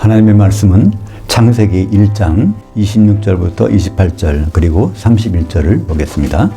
하나님의 말씀은 창세기 1장 26절부터 28절 그리고 31절을 보겠습니다.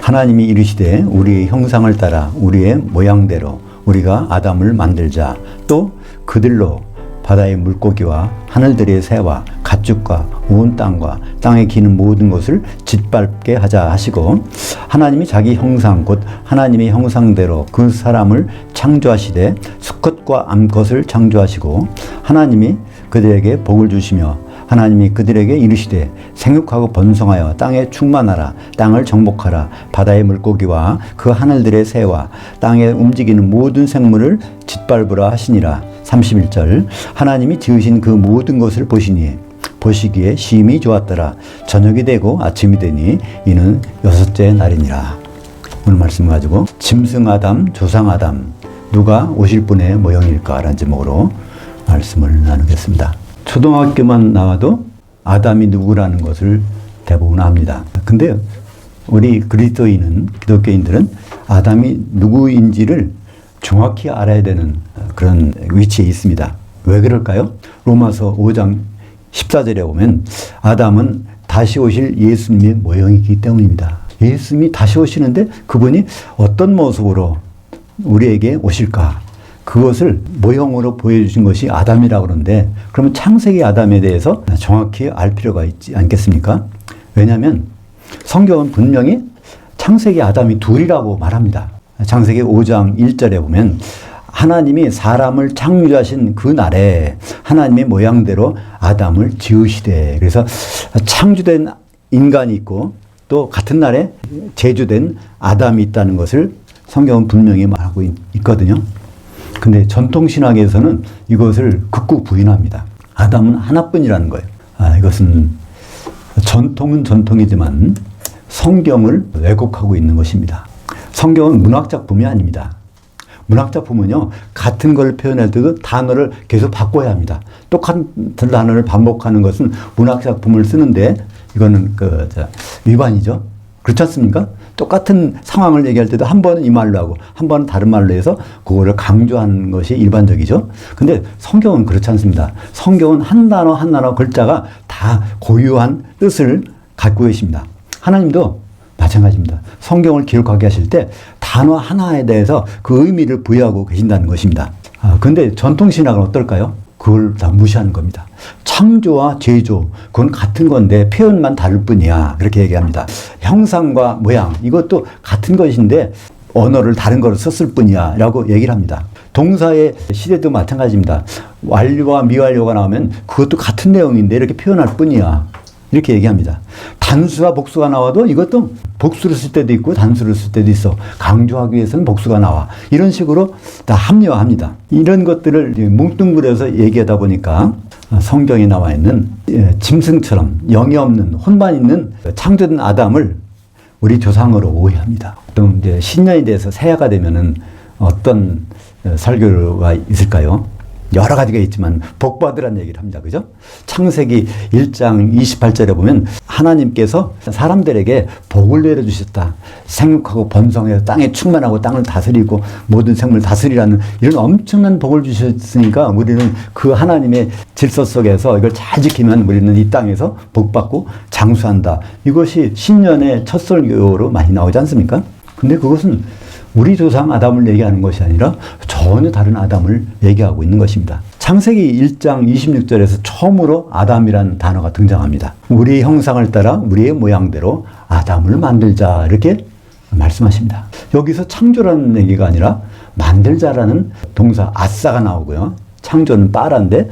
하나님이 이르시되 우리의 형상을 따라 우리의 모양대로 우리가 아담을 만들자. 또 그들로 바다의 물고기와 하늘들의 새와 가축과 온 땅과 땅에 기는 모든 것을 짓밟게 하자 하시고, 하나님이 자기 형상 곧 하나님의 형상대로 그 사람을 창조하시되 수컷과 암컷을 창조하시고, 하나님이 그들에게 복을 주시며 하나님이 그들에게 이르시되 생육하고 번성하여 땅에 충만하라. 땅을 정복하라. 바다의 물고기와 그 하늘들의 새와 땅에 움직이는 모든 생물을 짓밟으라 하시니라. 31절 하나님이 지으신 그 모든 것을 보시기에 심히 좋았더라. 저녁이 되고 아침이 되니 이는 여섯째 날이니라. 오늘 말씀 가지고 짐승 아담, 조상 아담 누가 오실 분의 모형일까? 라는 제목으로 말씀을 나누겠습니다. 초등학교만 나와도 아담이 누구라는 것을 대부분 압니다. 근데 우리 그리스도인은, 기독교인들은 아담이 누구인지를 정확히 알아야 되는 그런 위치에 있습니다. 왜 그럴까요? 로마서 5장 14절에 보면 아담은 다시 오실 예수님의 모형이기 때문입니다. 예수님이 다시 오시는데 그분이 어떤 모습으로 우리에게 오실까? 그것을 모형으로 보여주신 것이 아담이라고 그러는데, 그러면 창세기 아담에 대해서 정확히 알 필요가 있지 않겠습니까? 왜냐하면 성경은 분명히 창세기 아담이 둘이라고 말합니다. 창세기 5장 1절에 보면 하나님이 사람을 창조하신 그 날에 하나님의 모양대로 아담을 지으시되, 그래서 창조된 인간이 있고 또 같은 날에 제조된 아담이 있다는 것을 성경은 분명히 말하고 있거든요. 근데 전통신학에서는 이것을 극구 부인합니다. 아담은 하나뿐이라는 거예요. 이것은 전통은 전통이지만 성경을 왜곡하고 있는 것입니다. 성경은 문학작품이 아닙니다. 문학작품은요, 같은 걸 표현할 때도 단어를 계속 바꿔야 합니다. 똑같은 단어를 반복하는 것은 문학작품을 쓰는데 이거는 위반이죠. 그렇지 않습니까? 똑같은 상황을 얘기할 때도 한 번은 이 말로 하고 한 번은 다른 말로 해서 그거를 강조하는 것이 일반적이죠. 근데 성경은 그렇지 않습니다. 성경은 한 단어 한 단어 글자가 다 고유한 뜻을 갖고 계십니다. 하나님도 마찬가지입니다. 성경을 기록하게 하실 때 단어 하나에 대해서 그 의미를 부여하고 계신다는 것입니다. 근데 전통신학은 어떨까요? 그걸 다 무시하는 겁니다. 창조와 제조, 그건 같은 건데 표현만 다를 뿐이야. 그렇게 얘기합니다. 형상과 모양, 이것도 같은 것인데 언어를 다른 거로 썼을 뿐이야. 라고 얘기를 합니다. 동사의 시대도 마찬가지입니다. 완료와 미완료가 나오면 그것도 같은 내용인데 이렇게 표현할 뿐이야. 이렇게 얘기합니다. 단수와 복수가 나와도 이것도 복수를 쓸 때도 있고 단수를 쓸 때도 있어. 강조하기 위해서는 복수가 나와. 이런 식으로 다 합리화합니다. 이런 것들을 뭉뚱그려서 얘기하다 보니까 성경에 나와 있는 짐승처럼 영이 없는 혼만 있는 창조된 아담을 우리 조상으로 오해합니다. 또 이제 신년이 돼서 새해가 되면은 어떤 설교가 있을까요? 여러 가지가 있지만 복 받으라는 얘기를 합니다. 그죠? 창세기 1장 28절에 보면 하나님께서 사람들에게 복을 내려주셨다. 생육하고 번성해서 땅에 충만하고 땅을 다스리고 모든 생물을 다스리라는 이런 엄청난 복을 주셨으니까 우리는 그 하나님의 질서 속에서 이걸 잘 지키면 우리는 이 땅에서 복 받고 장수한다. 이것이 신년의 첫 설교로 많이 나오지 않습니까? 근데 그것은 우리 조상 아담을 얘기하는 것이 아니라 전혀 다른 아담을 얘기하고 있는 것입니다. 창세기 1장 26절에서 처음으로 아담이라는 단어가 등장합니다. 우리의 형상을 따라 우리의 모양대로 아담을 만들자, 이렇게 말씀하십니다. 여기서 창조라는 얘기가 아니라 만들자라는 동사 아싸가 나오고요. 창조는 빠란데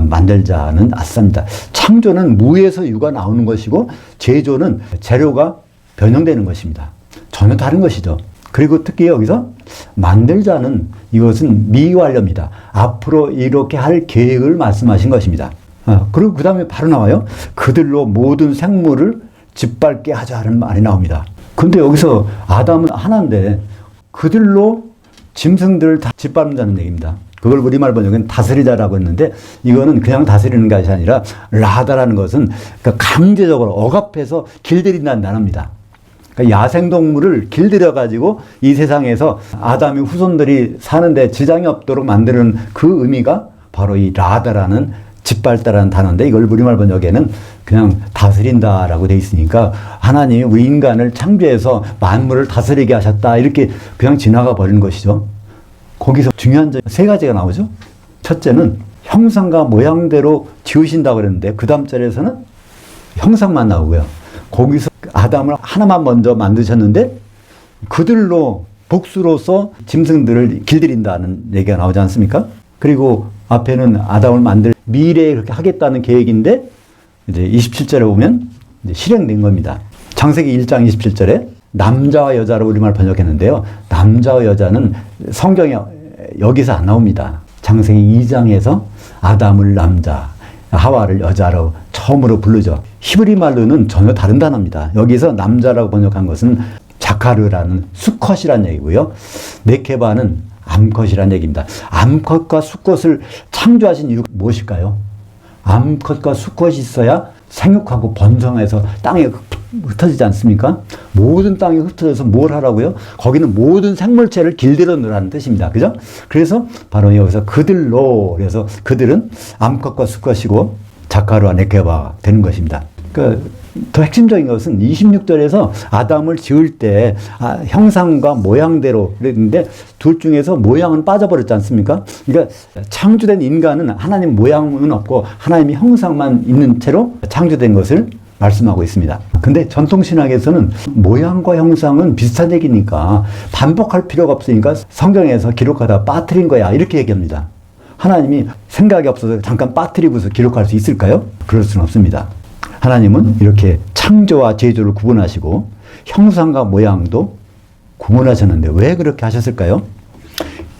만들자는 아싸입니다. 창조는 무에서 유가 나오는 것이고 제조는 재료가 변형되는 것입니다. 전혀 다른 것이죠. 그리고 특히 여기서 만들자는 이것은 미완료입니다. 앞으로 이렇게 할 계획을 말씀하신 것입니다. 그리고 그 다음에 바로 나와요. 그들로 모든 생물을 짓밟게 하자는 말이 나옵니다. 근데 여기서 아담은 하나인데 그들로 짐승들을 다 짓밟는다는 얘기입니다. 그걸 우리말 번역은 다스리자라고 했는데 이거는 그냥 다스리는 것이 아니라 라다라는 것은 강제적으로 억압해서 길들인다는 단어입니다. 야생동물을 길들여가지고 이 세상에서 아담의 후손들이 사는데 지장이 없도록 만드는 그 의미가 바로 이 라다라는 짓밟다라는 단어인데 이걸 우리말 번역에는 그냥 다스린다라고 돼 있으니까 하나님이 우리 인간을 창조해서 만물을 다스리게 하셨다 이렇게 그냥 지나가 버리는 것이죠. 거기서 중요한 점 세 가지가 나오죠. 첫째는 형상과 모양대로 지으신다고 그랬는데 그 다음 절에서는 형상만 나오고요. 거기서 아담을 하나만 먼저 만드셨는데 그들로 복수로서 짐승들을 길들인다는 얘기가 나오지 않습니까? 그리고 앞에는 아담을 만들 미래에 그렇게 하겠다는 계획인데 이제 27절에 보면 이제 실행된 겁니다. 창세기 1장 27절에 남자와 여자로 우리말 번역했는데요. 남자와 여자는 성경에 여기서 안 나옵니다. 창세기 2장에서 아담을 남자, 하와를 여자로 처음으로 부르죠. 히브리 말로는 전혀 다른 단어입니다. 여기서 남자라고 번역한 것은 자카르라는 수컷이라는 얘기고요. 네케바는 암컷이라는 얘기입니다. 암컷과 수컷을 창조하신 이유가 무엇일까요? 암컷과 수컷이 있어야 생육하고 번성해서 땅에 흩어지지 않습니까? 모든 땅에 흩어져서 뭘 하라고요? 거기는 모든 생물체를 길들여 놓으라는 뜻입니다. 그죠? 그래서 바로 여기서 그들로, 그래서 그들은 암컷과 수컷이고 자카르와 네케바가 되는 것입니다. 그러니까 더 핵심적인 것은 26절에서 아담을 지을 때 형상과 모양대로 그랬는데 둘 중에서 모양은 빠져버렸지 않습니까? 그러니까 창조된 인간은 하나님 모양은 없고 하나님의 형상만 있는 채로 창조된 것을 말씀하고 있습니다. 근데 전통신학에서는 모양과 형상은 비슷한 얘기니까 반복할 필요가 없으니까 성경에서 기록하다 빠뜨린 거야 이렇게 얘기합니다. 하나님이 생각이 없어서 잠깐 빠뜨리고서 기록할 수 있을까요? 그럴 수는 없습니다. 하나님은 이렇게 창조와 제조를 구분하시고 형상과 모양도 구분하셨는데 왜 그렇게 하셨을까요?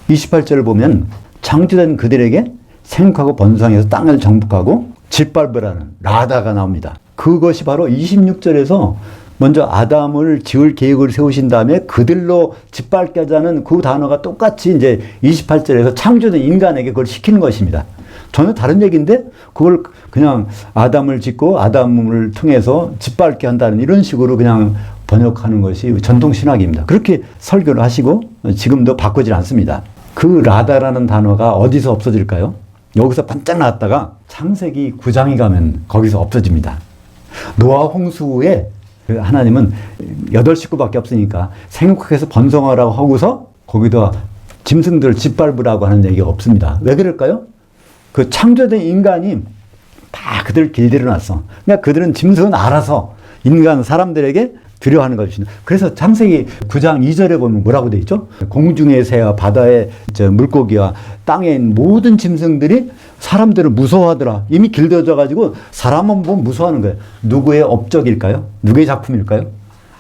28절을 보면 창조된 그들에게 생육하고 번성해서 땅을 정복하고 짓밟으라는 라다가 나옵니다. 그것이 바로 26절에서 먼저 아담을 지을 계획을 세우신 다음에 그들로 짓밟게 하자는 그 단어가 똑같이 이제 28절에서 창조된 인간에게 그걸 시키는 것입니다. 전혀 다른 얘기인데 그걸 그냥 아담을 짓고 아담을 통해서 짓밟게 한다는 이런 식으로 그냥 번역하는 것이 전통 신학입니다. 그렇게 설교를 하시고 지금도 바꾸질 않습니다. 그 라다라는 단어가 어디서 없어질까요? 여기서 반짝 나왔다가 창세기 9장에 가면 거기서 없어집니다. 노아 홍수 후에 하나님은 8식구밖에 없으니까 생육해서 번성하라고 하고서 거기다 짐승들을 짓밟으라고 하는 얘기가 없습니다. 왜 그럴까요? 그 창조된 인간이 다 그들을 길들여 놨어. 그러니까 그들은 짐승은 알아서 인간 사람들에게 두려워하는 것입니다. 그래서 창세기 9장 2절에 보면 뭐라고 되어 있죠? 공중의 새와 바다의 물고기와 땅에 있는 모든 짐승들이 사람들을 무서워하더라. 이미 길들여져 가지고 사람만 보면 무서워하는 거예요. 누구의 업적일까요? 누구의 작품일까요?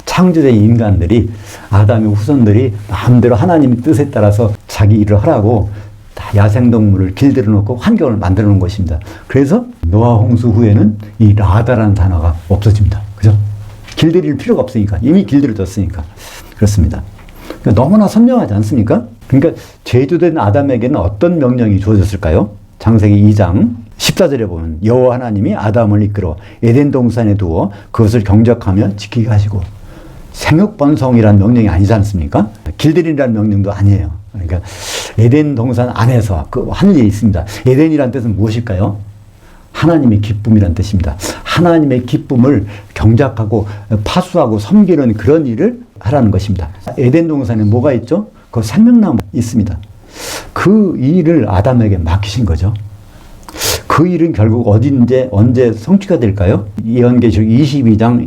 창조된 인간들이 아담의 후손들이 마음대로 하나님의 뜻에 따라서 자기 일을 하라고 다 야생동물을 길들여 놓고 환경을 만들어 놓은 것입니다. 그래서 노아 홍수 후에는 이 라다라는 단어가 없어집니다. 그죠? 길들일 필요가 없으니까. 이미 길들여졌으니까. 그렇습니다. 그러니까 너무나 선명하지 않습니까? 그러니까 제조된 아담에게는 어떤 명령이 주어졌을까요? 창세기 2장 14절에 보면 여호와 하나님이 아담을 이끌어 에덴 동산에 두어 그것을 경작하며 지키게 하시고 생육번성이라는 명령이 아니지 않습니까? 길들이라는 명령도 아니에요. 그러니까 에덴 동산 안에서 그 한 일이 있습니다. 에덴이라는 뜻은 무엇일까요? 하나님의 기쁨이라는 뜻입니다. 하나님의 기쁨을 경작하고 파수하고 섬기는 그런 일을 하라는 것입니다. 에덴 동산에 뭐가 있죠? 그 생명나무 있습니다. 그 일을 아담에게 맡기신 거죠. 그 일은 결국 언제 성취가 될까요? 예언계시록 22장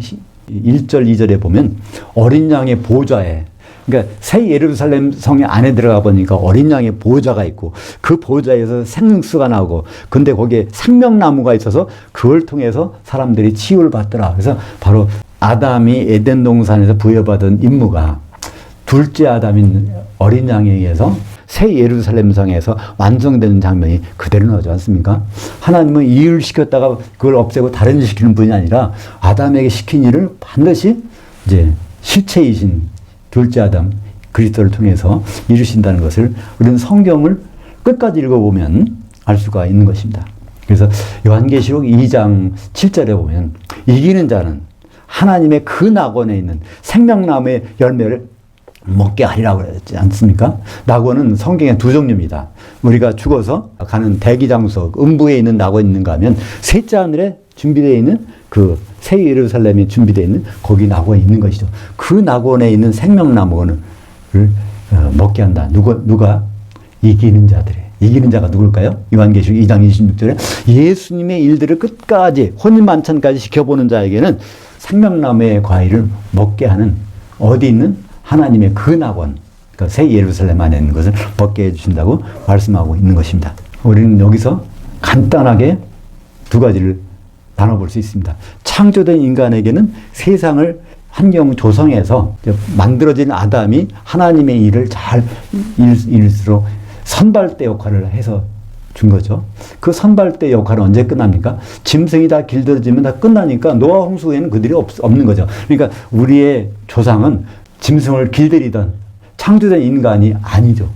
1절 2절에 보면 어린 양의 보좌에, 그러니까 새 예루살렘 성에 안에 들어가 보니까 어린 양의 보좌가 있고 그 보좌에서 생수가 나오고 근데 거기에 생명나무가 있어서 그걸 통해서 사람들이 치유를 받더라. 그래서 바로 아담이 에덴 동산에서 부여받은 임무가 둘째 아담인 어린 양에 의해서 새 예루살렘 성에서 완성되는 장면이 그대로 나오지 않습니까? 하나님은 이 일을 시켰다가 그걸 없애고 다른 일 시키는 분이 아니라 아담에게 시킨 일을 반드시 이제 실체이신 둘째 아담 그리스도를 통해서 이루신다는 것을 우리는 성경을 끝까지 읽어보면 알 수가 있는 것입니다. 그래서 요한계시록 2장 7절에 보면 이기는 자는 하나님의 그 낙원에 있는 생명나무의 열매를 먹게 하리라고 그랬지 않습니까? 낙원은 성경의 두 종류입니다. 우리가 죽어서 가는 대기 장소, 음부에 있는 낙원이 있는가 하면 셋째 하늘에 준비되어 있는 그 새 예루살렘이 준비되어 있는 거기 낙원이 있는 것이죠. 그 낙원에 있는 생명나무를 먹게 한다. 누가? 이기는 자들이. 이기는 자가 누굴까요? 요한계시록 2장 26절에 예수님의 일들을 끝까지 혼인만찬까지 지켜보는 자에게는 생명나무의 과일을 먹게 하는 어디 있는 하나님의 그 낙원, 그러니까 새 예루살렘 안에 있는 것을 먹게 해주신다고 말씀하고 있는 것입니다. 우리는 여기서 간단하게 두 가지를 나눠볼 수 있습니다. 창조된 인간에게는 세상을 환경 조성해서 만들어진 아담이 하나님의 일을 잘 일수록 선발대 역할을 해서 준 거죠. 그 선발대 역할은 언제 끝납니까? 짐승이 다 길들여지면 다 끝나니까 노아 홍수 후에는 그들이 없는 거죠. 그러니까 우리의 조상은 짐승을 길들이던 창조된 인간이 아니죠.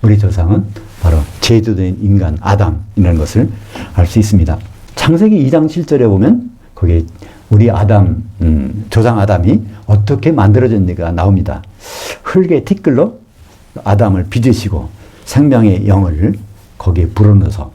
우리 조상은 바로 제조된 인간 아담이라는 것을 알 수 있습니다. 창세기 2장 7절에 보면 거기에 우리 아담, 조상 아담이 어떻게 만들어졌는지가 나옵니다. 흙의 티끌로 아담을 빚으시고 생명의 영을 거기에 불어넣어서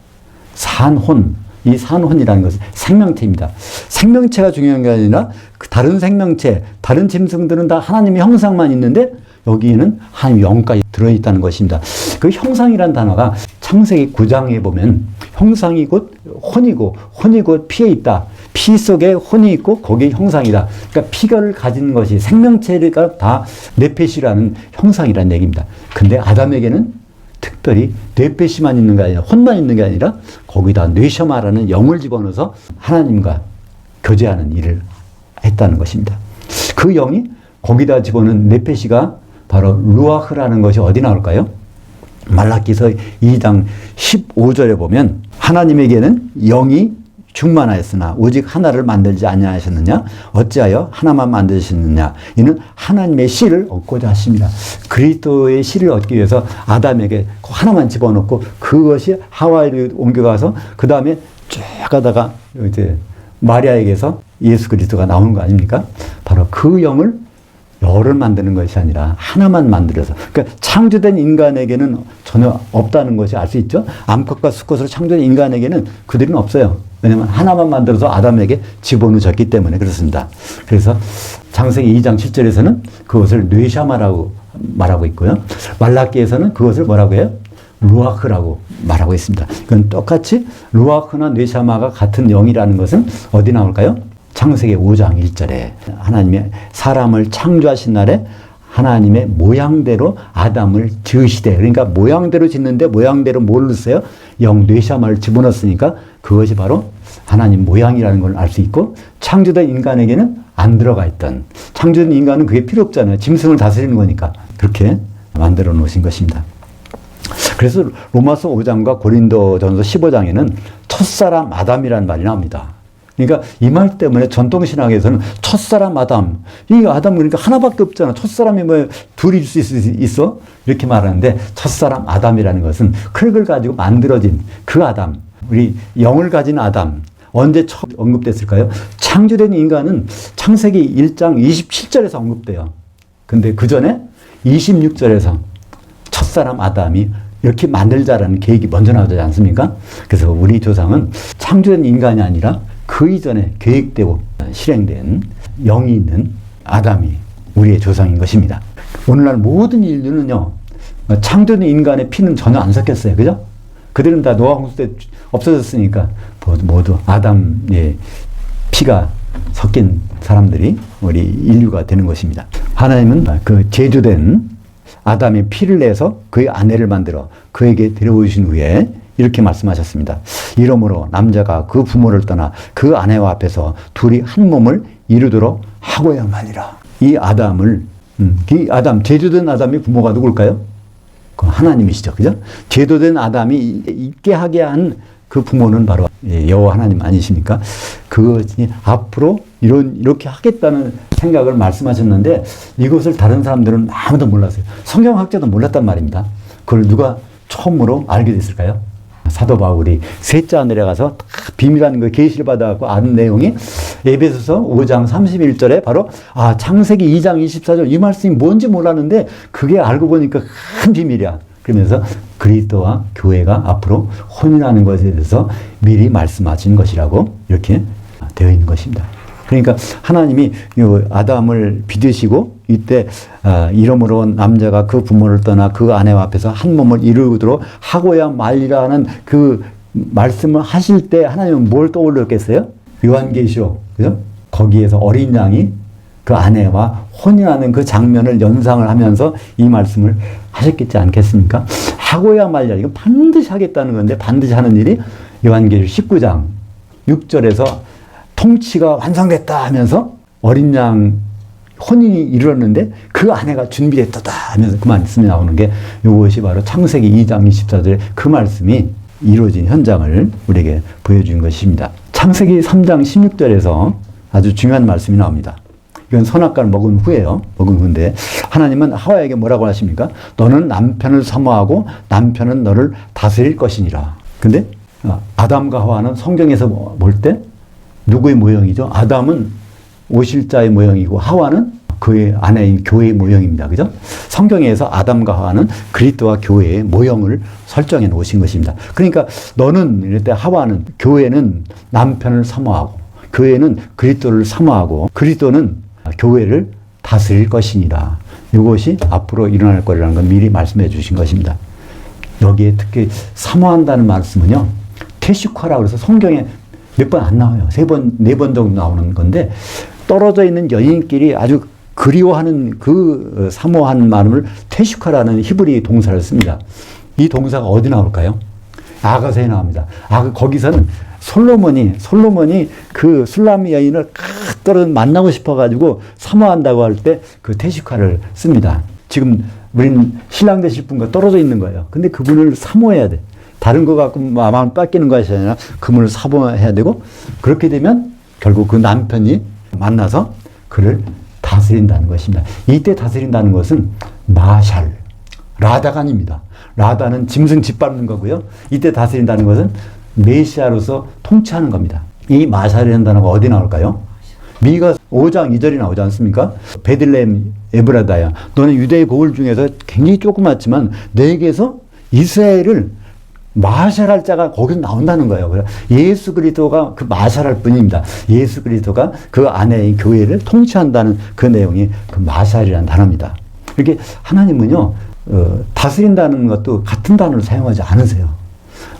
산혼, 이 산혼이라는 것은 생명체입니다. 생명체가 중요한 게 아니라 다른 생명체, 다른 짐승들은 다 하나님의 형상만 있는데 여기에는 하나님의 영까지 들어있다는 것입니다. 그 형상이라는 단어가 창세기 9장에 보면 형상이 곧 혼이고 혼이 곧 피에 있다. 피 속에 혼이 있고 거기에 형상이다. 그러니까 피가를 가진 것이 생명체가 다 네페시라는 형상이라는 얘기입니다. 근데 아담에게는 특별히 뇌페시만 있는 게 아니라 혼만 있는 게 아니라 거기다 뇌셔마라는 영을 집어넣어서 하나님과 교제하는 일을 했다는 것입니다. 그 영이 거기다 집어넣은 뇌페시가 바로 루아흐라는 것이 어디 나올까요? 말라기서 2장 15절에 보면 하나님에게는 영이 충만하였으나 오직 하나를 만들지 아니하셨느냐? 어찌하여 하나만 만드셨느냐? 이는 하나님의 씨를 얻고자 하십니다. 그리스도의 씨를 얻기 위해서 아담에게 하나만 집어넣고 그것이 하와이로 옮겨가서 그 다음에 쭉 가다가 이제 마리아에게서 예수 그리스도가 나오는 거 아닙니까? 바로 그 영을 열을 만드는 것이 아니라 하나만 만들어서, 그러니까 창조된 인간에게는 전혀 없다는 것이 알 수 있죠. 암컷과 수컷으로 창조된 인간에게는 그들은 없어요. 왜냐하면 하나만 만들어서 아담에게 집어넣어졌기 때문에 그렇습니다. 그래서 창세기 2장 7절에서는 그것을 뇌샤마라고 말하고 있고요. 말라기에서는 그것을 뭐라고 해요? 루아흐라고 말하고 있습니다. 그건 똑같이 루아흐나 뇌샤마가 같은 영이라는 것은 어디 나올까요? 창세기 5장 1절에 하나님의 사람을 창조하신 날에 하나님의 모양대로 아담을 지으시되, 그러니까 모양대로 짓는데 모양대로 뭘 넣었어요? 영 뇌샤마를 집어넣었으니까 그것이 바로 하나님 모양이라는 걸 알 수 있고, 창조된 인간에게는 안 들어가 있던, 창조된 인간은 그게 필요 없잖아요. 짐승을 다스리는 거니까. 그렇게 만들어 놓으신 것입니다. 그래서 로마서 5장과 고린도전서 15장에는 첫사람 아담이라는 말이 나옵니다. 그러니까 이 말 때문에 전통신학에서는 첫사람 아담, 이 아담 그러니까 하나밖에 없잖아. 첫사람이 뭐 둘일 수 있어? 이렇게 말하는데 첫사람 아담이라는 것은 흙을 가지고 만들어진 그 아담, 우리 영을 가진 아담, 언제 처음 언급됐을까요? 창조된 인간은 창세기 1장 27절에서 언급돼요. 근데 그 전에 26절에서 첫사람 아담이 이렇게 만들자라는 계획이 먼저 나오지 않습니까? 그래서 우리 조상은 창조된 인간이 아니라 그 이전에 계획되고 실행된 영이 있는 아담이 우리의 조상인 것입니다. 오늘날 모든 인류는요, 창조된 인간의 피는 전혀 안 섞였어요. 그죠? 그들은 다 노아 홍수 때 없어졌으니까 모두 아담의 피가 섞인 사람들이 우리 인류가 되는 것입니다. 하나님은 그 제조된 아담의 피를 내서 그의 아내를 만들어 그에게 데려오신 후에 이렇게 말씀하셨습니다. 이러므로 남자가 그 부모를 떠나 그 아내와 앞에서 둘이 한 몸을 이루도록 하고야말이라. 이 아담을, 이 아담, 제조된 아담이 부모가 누굴까요? 그 하나님이시죠. 그죠? 제도된 아담이 있게 하게 한 그 부모는 바로 여호와 하나님 아니십니까? 그것이 앞으로 이렇게 하겠다는 생각을 말씀하셨는데 이것을 다른 사람들은 아무도 몰랐어요. 성경학자도 몰랐단 말입니다. 그걸 누가 처음으로 알게 됐을까요? 사도 바울이 셋째 하늘에 가서 다 비밀한 그 계시를 받아갖고 아는 내용이 에베소서 5장 31절에 바로 창세기 2장 24절 이 말씀이 뭔지 몰랐는데 그게 알고 보니까 큰 비밀이야. 그러면서 그리스도와 교회가 앞으로 혼인하는 것에 대해서 미리 말씀하신 것이라고 이렇게 되어 있는 것입니다. 그러니까 하나님이 아담을 빚으시고 이때 이러므로 남자가 그 부모를 떠나 그 아내와 앞에서 한 몸을 이루도록 하고야 말리라는 그 말씀을 하실 때 하나님은 뭘 떠올렸겠어요? 요한계시록, 그죠? 거기에서 어린 양이 그 아내와 혼인하는 그 장면을 연상을 하면서 이 말씀을 하셨겠지 않겠습니까? 하고야 말리라. 이건 반드시 하겠다는 건데 반드시 하는 일이 요한계시록 19장 6절에서 통치가 완성됐다 하면서 어린 양 혼인이 이르렀는데 그 아내가 준비됐다 하면서 그 말씀이 나오는 게 이것이 바로 창세기 2장 24절에 그 말씀이 이루어진 현장을 우리에게 보여준 것입니다. 창세기 3장 16절에서 아주 중요한 말씀이 나옵니다. 이건 선악과를 먹은 후예요. 먹은 후인데 하나님은 하와에게 뭐라고 하십니까? 너는 남편을 사모하고 남편은 너를 다스릴 것이니라. 근데 아담과 하와는 성경에서 볼 때 누구의 모형이죠? 아담은 오실자의 모형이고 하와는 그의 아내인 교회의 모형입니다. 그죠? 성경에서 아담과 하와는 그리스도와 교회의 모형을 설정해 놓으신 것입니다. 그러니까 너는 이럴 때 하와는 교회는 남편을 사모하고 교회는 그리스도를 사모하고 그리스도는 교회를 다스릴 것이니라. 이것이 앞으로 일어날 거라는 걸 미리 말씀해 주신 것입니다. 여기에 특히 사모한다는 말씀은요. 테슈카라고 해서 성경에 몇 번 안 나와요. 3번, 4번 정도 나오는 건데 떨어져 있는 연인끼리 아주 그리워하는 그 사모하는 마음을 테슈카라는 히브리 동사를 씁니다. 이 동사가 어디 나올까요? 아가서에 나옵니다. 거기서는 솔로몬이 그 술람 여인을 떨어져 만나고 싶어가지고 사모한다고 할 때 그 테슈카를 씁니다. 지금 우리는 신랑 되실 분과 떨어져 있는 거예요. 근데 그분을 사모해야 돼. 다른 거 갖고 마음 뺏기는 것이 아니라 그분을 사모해야 되고 그렇게 되면 결국 그 남편이 만나서 그를 다스린다는 것입니다. 이때 다스린다는 것은 마샬, 라다가 아닙니다. 라다는 짐승 짓밟는 거고요. 이때 다스린다는 것은 메시아로서 통치하는 겁니다. 이 마샬이라는 단어가 어디 나올까요? 미가 5장 2절이 나오지 않습니까? 베들레헴 에브라다야 너는 유대의 고을 중에서 굉장히 조그맣지만 내게서 이스라엘을 마샬할 자가 거기서 나온다는 거예요. 예수 그리스도가 그 마샬할 뿐입니다. 예수 그리스도가 그 아내의 교회를 통치한다는 그 내용이 그 마샬이라는 단어입니다. 이렇게 하나님은요, 다스린다는 것도 같은 단어를 사용하지 않으세요.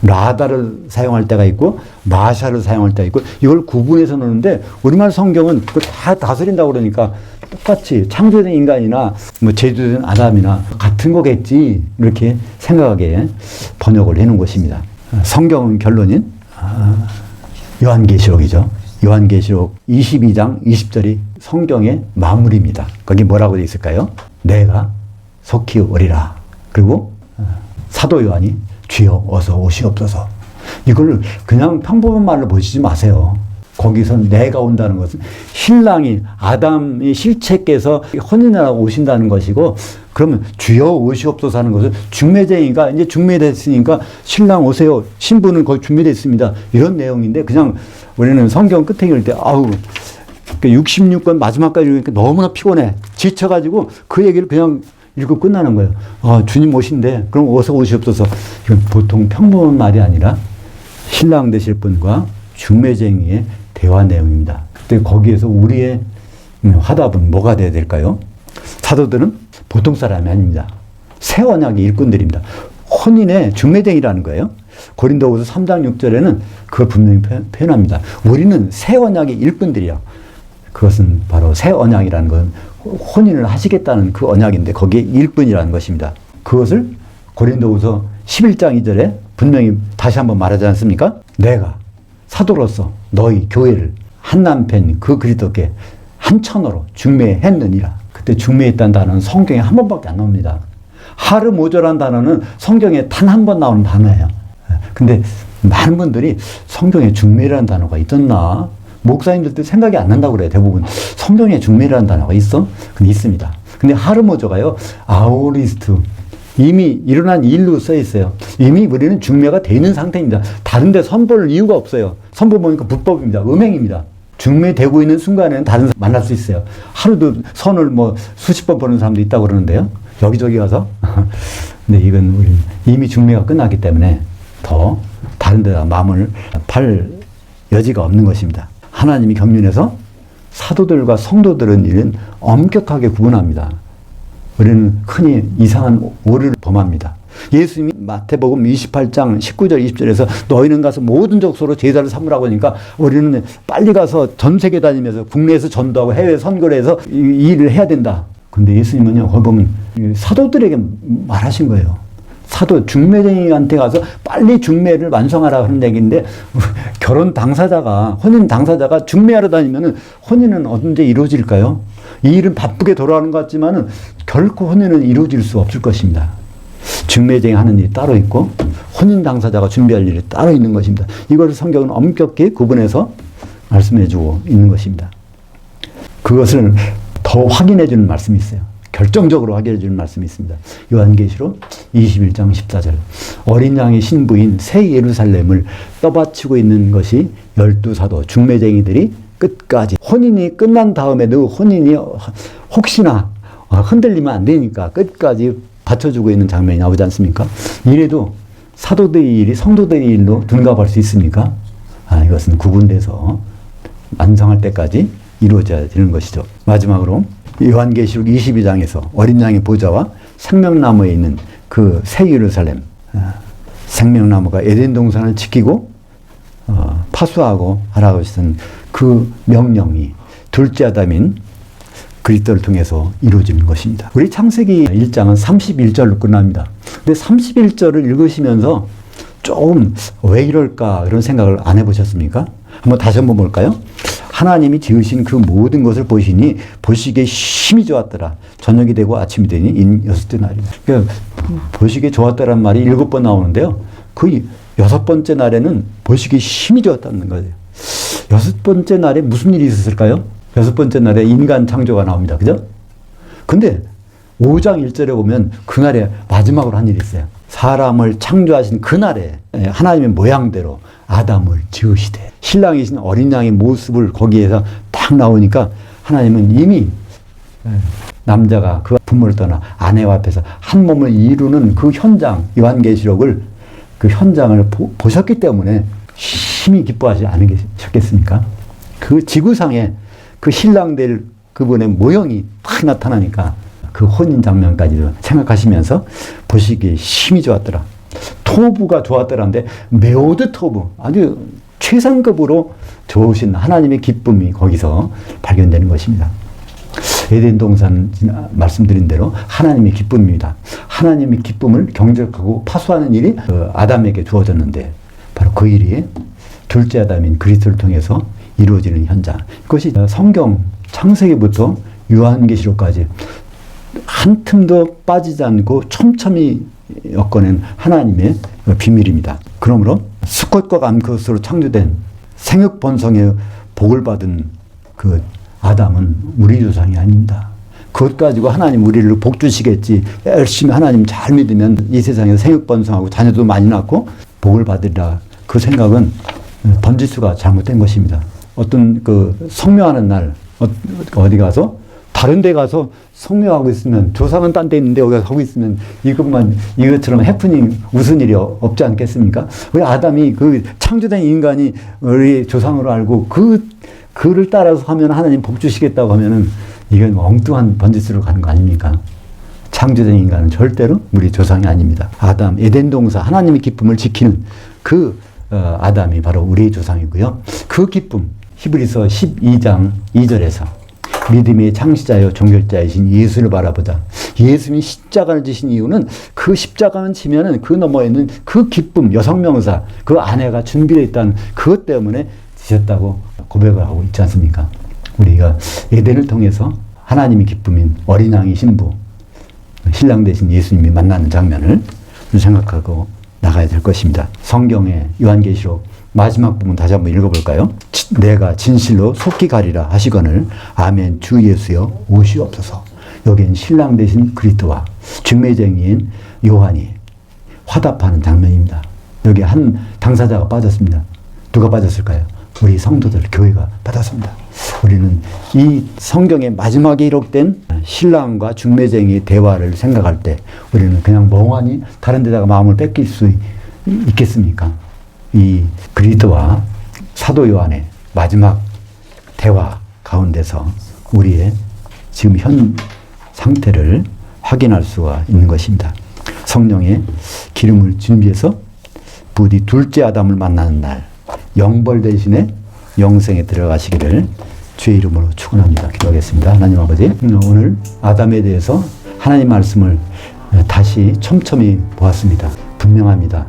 라다를 사용할 때가 있고 마샬을 사용할 때가 있고 이걸 구분해서 놓는데 우리말 성경은 그걸 다 다스린다고 그러니까 똑같이 창조된 인간이나 뭐 제주된 아담이나 같은 거겠지 이렇게 생각하게 번역을 해놓은 것입니다. 성경은 결론인 요한계시록이죠. 요한계시록 22장 20절이 성경의 마무리입니다. 거기 뭐라고 되어 있을까요? 내가 속히 오리라. 그리고 사도 요한이 주여 어서 오시옵소서. 이걸 그냥 평범한 말로 보시지 마세요. 거기서 내가 온다는 것은 신랑이 아담의 실체께서 혼인하고 오신다는 것이고 그러면 주여 오시옵소서 하는 것은 중매쟁이가 이제 중매됐으니까 신랑 오세요. 신부는 거의 준비됐습니다. 이런 내용인데 그냥 우리는 성경 끝에 읽을 때 66권 마지막까지 읽으니까 너무나 피곤해. 지쳐가지고 그 얘기를 그냥 읽고 끝나는 거예요. 주님 오신대. 그럼 어서 오시옵소서. 이건 보통 평범한 말이 아니라 신랑 되실 분과 중매쟁이의 대화 내용입니다. 그때 거기에서 우리의 화답은 뭐가 돼야 될까요? 사도들은 보통 사람이 아닙니다. 새 언약의 일꾼들입니다. 혼인의 중매쟁이라는 거예요. 고린도후서 3장 6절에는 그걸 분명히 표현합니다. 우리는 새 언약의 일꾼들이야. 그것은 바로 새 언약이라는 건 혼인을 하시겠다는 그 언약인데 거기에 일꾼이라는 것입니다. 그것을 고린도후서 11장 2절에 분명히 다시 한번 말하지 않습니까? 내가 사도로서 너희 교회를 한 남편 그 그리스도께 한 천으로 중매했느니라. 그때 중매했다는 단어는 성경에 한 번밖에 안 나옵니다. 하르모조라는 단어는 성경에 단 한 번 나오는 단어예요. 근데 많은 분들이 성경에 중매라는 단어가 있었나? 목사님들도 생각이 안 난다고 그래요. 대부분 성경에 중매라는 단어가 있어? 근데 있습니다. 근데 하르모조가요, 아오리스트, 이미 일어난 일로 써 있어요. 이미 우리는 중매가 돼 있는 상태입니다. 다른 데 선보일 이유가 없어요. 선보 보니까 불법입니다. 음행입니다. 중매되고 있는 순간에는 다른 사람 만날 수 있어요. 하루도 선을 뭐 수십 번 보는 사람도 있다고 그러는데요. 여기저기 가서. 근데 이건 우리 이미 중매가 끝났기 때문에 더 다른 데다 마음을 팔 여지가 없는 것입니다. 하나님이 경륜에서 사도들과 성도들은 이는 엄격하게 구분합니다. 우리는 흔히 이상한 오류를 범합니다. 예수님이 마태복음 28장 19절 20절에서 너희는 가서 모든 족속으로 제자를 삼으라고 하니까 우리는 빨리 가서 전 세계 다니면서 국내에서 전도하고 해외 선거를 해서 이 일을 해야 된다. 근데 예수님은요, 거기 보면 사도들에게 말하신 거예요. 사도 중매쟁이한테 가서 빨리 중매를 완성하라 하는 얘기인데, 결혼 당사자가, 혼인 당사자가 중매하러 다니면은 혼인은 언제 이루어질까요? 이 일은 바쁘게 돌아가는 것 같지만은 결코 혼인은 이루어질 수 없을 것입니다. 중매쟁이 하는 일이 따로 있고 혼인 당사자가 준비할 일이 따로 있는 것입니다. 이것을 성경은 엄격히 구분해서 말씀해 주고 있는 것입니다. 그것을 더 확인해 주는 말씀이 있어요. 결정적으로 확인해 주는 말씀이 있습니다. 요한계시록 21장 14절. 어린 양의 신부인 새 예루살렘을 떠받치고 있는 것이 12사도 중매쟁이들이 끝까지, 혼인이 끝난 다음에도 혼인이 혹시나 흔들리면 안 되니까 끝까지 받쳐주고 있는 장면이 나오지 않습니까? 이래도 사도들의 일이 성도들의 일로 둔갑할 수 있습니까? 이것은 구분돼서 완성할 때까지 이루어져야 되는 것이죠. 마지막으로 요한계시록 22장에서 어린 양의 보좌와 생명나무에 있는 그 새 예루살렘, 생명나무가 에덴 동산을 지키고 파수하고 하라고 하신 그 명령이 둘째 아담인 그리스도를 통해서 이루어지는 것입니다. 우리 창세기 1장은 31절로 끝납니다. 근데 31절을 읽으시면서 조금 왜 이럴까 이런 생각을 안 해보셨습니까? 다시 한번 볼까요? 하나님이 지으신 그 모든 것을 보시니 보시기에 심히 좋았더라. 저녁이 되고 아침이 되니 인 6째 날이다. 그러니까 보시기에 좋았다란 말이 7번 나오는데요. 그 6번째 날에는 보시기에 심히 좋았다는 거예요. 6번째 날에 무슨 일이 있었을까요? 6번째 날에 인간 창조가 나옵니다. 그죠? 근데 5장 1절에 보면 그날에 마지막으로 한 일이 있어요. 사람을 창조하신 그날에 하나님의 모양대로 아담을 지으시되, 신랑이신 어린 양의 모습을 거기에서 딱 나오니까 하나님은 이미 남자가 그 부모를 떠나 아내와 앞에서 한 몸을 이루는 그 현장, 요한계시록을 그 현장을 보셨기 때문에 심히 기뻐하지 않으셨겠습니까? 그 지구상에 그 신랑 될 그분의 모형이 딱 나타나니까 그 혼인 장면까지도 생각하시면서 보시기에 심히 좋았더라. 토부가 좋았더라는데 메오드 토부, 아주 최상급으로 좋으신 하나님의 기쁨이 거기서 발견되는 것입니다. 에덴 동산 말씀드린 대로 하나님의 기쁨입니다. 하나님의 기쁨을 경적하고 파수하는 일이 아담에게 주어졌는데 바로 그 일이 둘째 아담인 그리스도를 통해서 이루어지는 현장. 그것이 성경 창세기부터 요한계시록까지 한 틈도 빠지지 않고 촘촘히 엮어낸 하나님의 비밀입니다. 그러므로 수컷과 암컷으로 창조된 생육번성의 복을 받은 그 아담은 우리 조상이 아닙니다. 그것 가지고 하나님 우리를 복 주시겠지, 열심히 하나님 잘 믿으면 이 세상에서 생육번성하고 자녀도 많이 낳고 복을 받으리라, 그 생각은 번지수가 잘못된 것입니다. 어떤 그 성묘하는 날 어디 가서 다른 데 가서 성묘하고 있으면, 조상은 딴 데 있는데 여기 하고 있으면 이것처럼 해프닝 웃은 일이 없지 않겠습니까? 우리 아담이 그 창조된 인간이 우리 조상으로 알고 그를 따라서 하면 하나님 복 주시겠다고 하면은 이건 엉뚱한 번지수로 가는 거 아닙니까? 창조된 인간은 절대로 우리 조상이 아닙니다. 아담, 에덴 동산, 하나님의 기쁨을 지키는 그 아담이 바로 우리의 조상이고요. 그 기쁨, 히브리서 12장 2절에서 믿음의 창시자요 종결자이신 예수를 바라보자. 예수님이 십자가를 지신 이유는 그 십자가만 지면은 그 너머에는 그 기쁨, 여성명사, 그 아내가 준비되어 있다는 그것 때문에 지셨다고 고백을 하고 있지 않습니까? 우리가 에덴을 통해서 하나님의 기쁨인 어린 양의 신부, 신랑 되신 예수님이 만나는 장면을 생각하고 나가야 될 것입니다. 성경의 요한계시록 마지막 부분 다시 한번 읽어볼까요? 내가 진실로 속히 가리라 하시거늘 아멘 주 예수여 오시옵소서. 여기엔 신랑 되신 그리스도와 중매쟁이인 요한이 화답하는 장면입니다. 여기 한 당사자가 빠졌습니다. 누가 빠졌을까요? 우리 성도들, 교회가 빠졌습니다. 우리는 이 성경의 마지막에 기록된 신랑과 중매쟁이의 대화를 생각할 때 우리는 그냥 멍하니 다른 데다가 마음을 뺏길 수 있겠습니까? 이 그리스도와 사도 요한의 마지막 대화 가운데서 우리의 지금 현 상태를 확인할 수가 있는 것입니다. 성령의 기름을 준비해서 부디 둘째 아담을 만나는 날 영벌 대신에 영생에 들어가시기를 주의 이름으로 축원합니다. 기도하겠습니다. 하나님 아버지, 오늘 아담에 대해서 하나님 말씀을 다시 촘촘히 보았습니다. 분명합니다.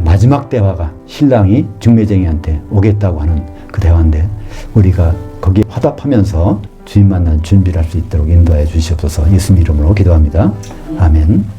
마지막 대화가 신랑이 중매쟁이한테 오겠다고 하는 그 대화인데 우리가 거기에 화답하면서 주님 만나는 준비를 할 수 있도록 인도하여 주시옵소서. 예수님 이름으로 기도합니다. 아멘.